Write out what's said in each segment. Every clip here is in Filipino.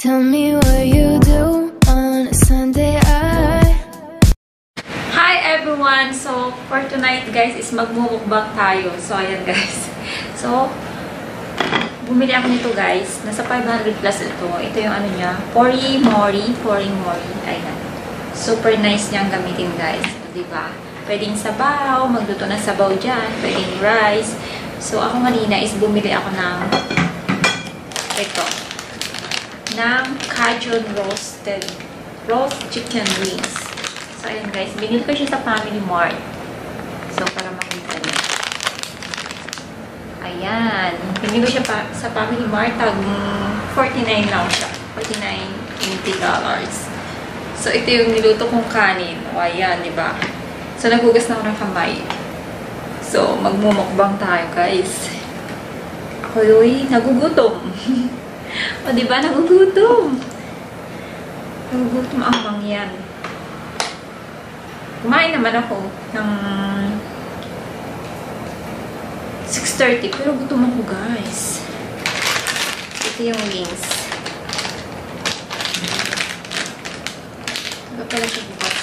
Tell me what you do on a Sunday. Hi everyone! So, for tonight guys is magmumukbang tayo. So, ayan guys. So, bumili ako nito guys. Nasa 500 plus ito. Ito yung ano niya. Pori Mori. Ayan. Super nice niyang gamitin guys. Diba? Pwedeng sabaw. Magluto ng sabaw dyan. Pwedeng rice. So, ako kanina is bumili ako ng ito. Ng Cajun roast chicken wings. So, ayan guys. Binili ko siya sa Family Mart. So, para makita niyo. Ayan. Binili ko siya sa Family Mart. Tag 49 lang siya. $49. So, ito yung niluto kong kanin. O, ayan, diba? So, nagugas na ako ng kamay. So, magmumukbang tayo, guys. Ako yoy, nagugutom. O, diba? Nagugutom. Nagugutom ang mangyan. Kumain naman ako ng 6:30. Pero gutom ako, guys. Ito yung wings. Ito pala siya bukas.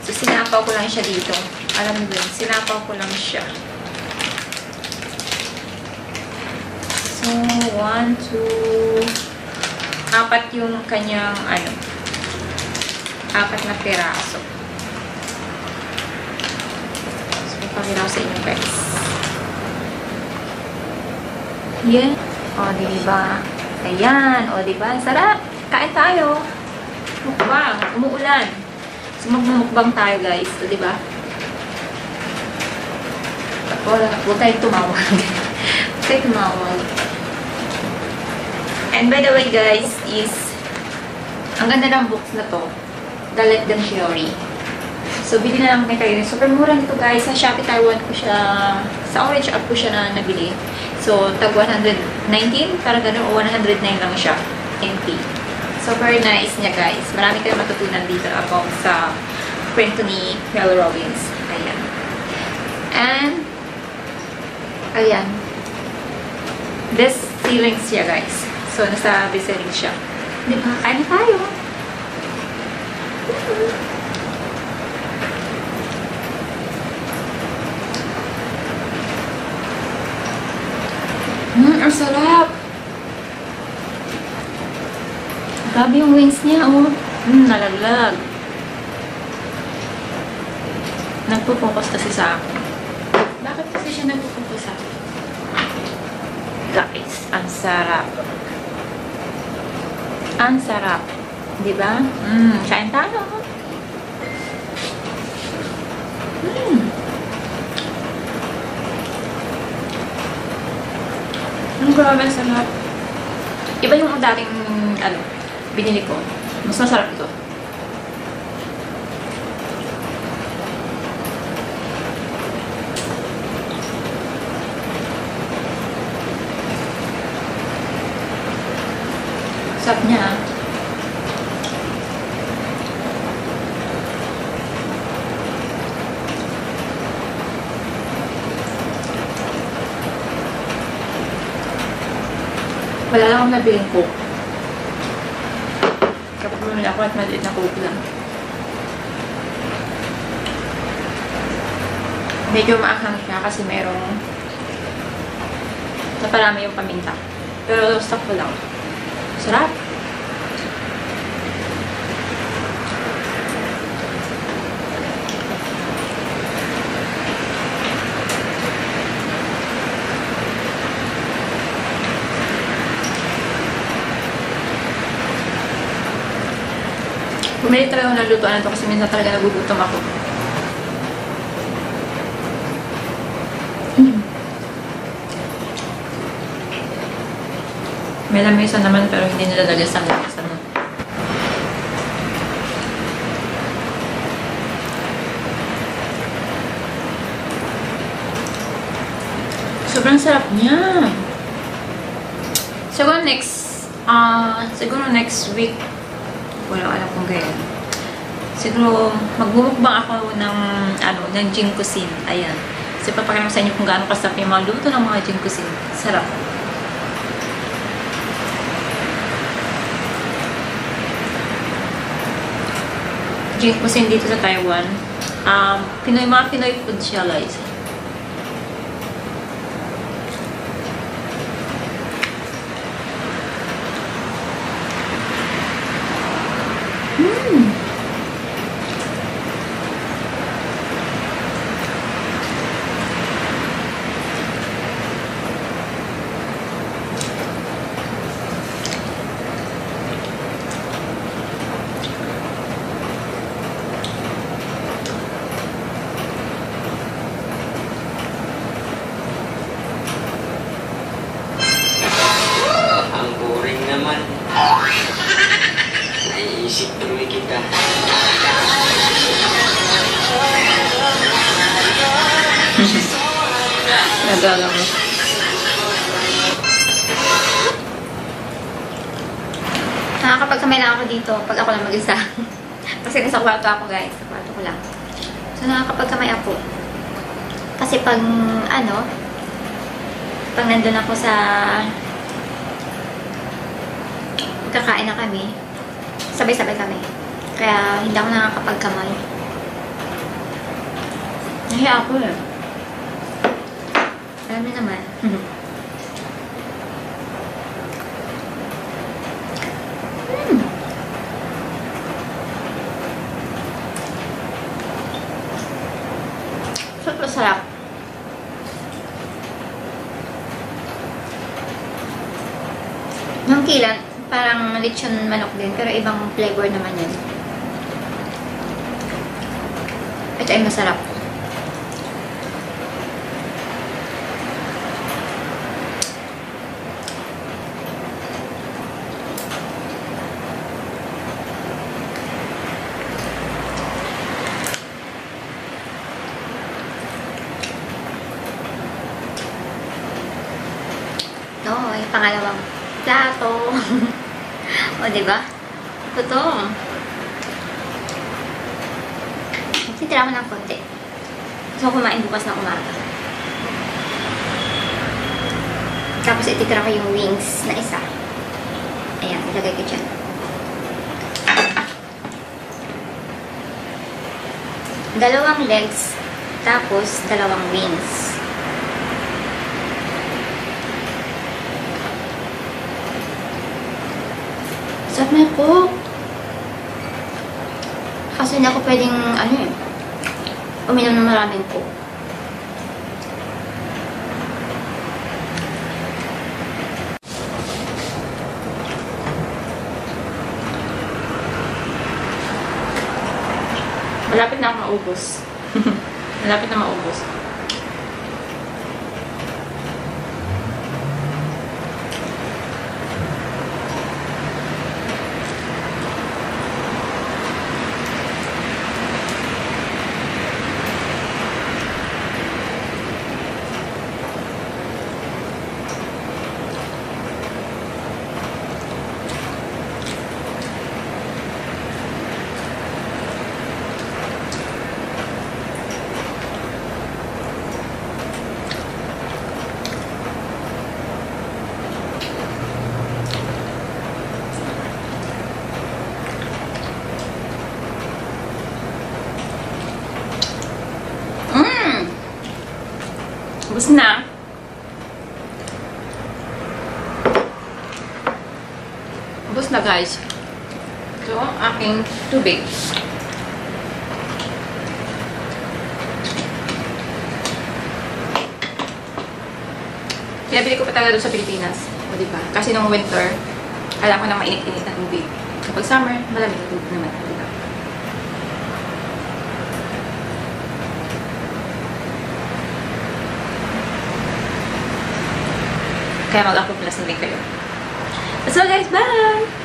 So, sinapaw ko lang siya dito. Alam mo yun, sinapaw ko lang siya. So, 1, 2, 4 yung kanyang, ano, 4 na piraso. So, ipakita ko sa inyo, guys. Yan. O, diba? Ayan. O, diba? Sarap. Kain tayo. Mukbang. Umuulan. So, magmumukbang tayo, guys. O, diba? Huwag tayong tumawag. Huwag tayong tumawag. And by the way, guys, is ang ganda ng books na to. The Let Them Theory. So, bili na lang kayo. Super mura nito, guys. Sa Shopee Taiwan ko siya, sa Orange App ko siya na nabili. So, tag 119, parang gano'n, o 109 lang siya. NT. So, very nice niya, guys. Marami kayong matutunan dito about sa kwento ni Mel Robbins. Ayan. And, ayan. Best ceilings siya, guys. So, nasa bestselling siya. Diba? Kain tayo. Ang sarap. Grabe yung wings niya, oh. Nalaglag. Nagpo-focus kasi sa akin. Bakit kasi siya nagpo-focus sa akin? Guys, ang sarap. Ang sarap. Diba? Kain tayo. Ang grabe, ang sarap. Iba yung dating, ano, binili ko. Mas masarap ito. Sarap niya. Wala lang akong nabiling coke. Kapag bumili ako at maliit na coke lang. Medyo maanghang siya kasi merong naparami yung paminta. Pero stock ko lang. Sarap. Bumili talaga ng lutuan na ito kasi minsan talaga nagugutom ako. May lamesa naman pero hindi nila lagasan lang. Sobrang sarap niya. Siguro next week, wala alam kung kailan. Siguro, magmumukbang ako ng Jing Cuisine. Ayan. So, papakita ko sa inyo kung gaano kasarap yung mga luto ng mga Jing Cuisine. Sarap. drink kasi dito sa Taiwan. Mga Pinoy food siya, guys. Ang boring naman. Naiisip tuloy kita. Nagala mo. Nakakapagkamay lang ako dito pag ako lang mag-isa. Kasi nasa kwarto ako, guys. Sa kwarto ko lang. So, nakakapagkamay ako. Kasi pag, pag nandun ako sa kakain na kami, sabay-sabay kami. Kaya, hindi ako nakakapagkamay. Nahiya ako eh. Alam niyo naman. Super sarap. Yung kilan, parang lechon manok din, pero ibang flavor naman yun. Ito ay masarap. No, yung pangalawang plato. O, diba? Ito to. Titira mo ng konti. So, kumain bukas na umaga. Tapos, ititira ko yung wings na isa. Ayan, ilagay ko dyan. Dalawang legs, tapos dalawang wings. Sarap na po. Kasi hindi ako pwedeng, uminom ng maraming po. Malapit na ako maubos. Malapit na maubos. Ubus na. Ubus na, guys. Ito ang aking tubig. Pinabili ko pa talaga doon sa Pilipinas. O, diba? Kasi nung winter, alam ko na mainit-init na tubig. Kapag summer, malamig na tubig naman. Diba? Kaya mag-ako plus na rin kayo. So guys, bye!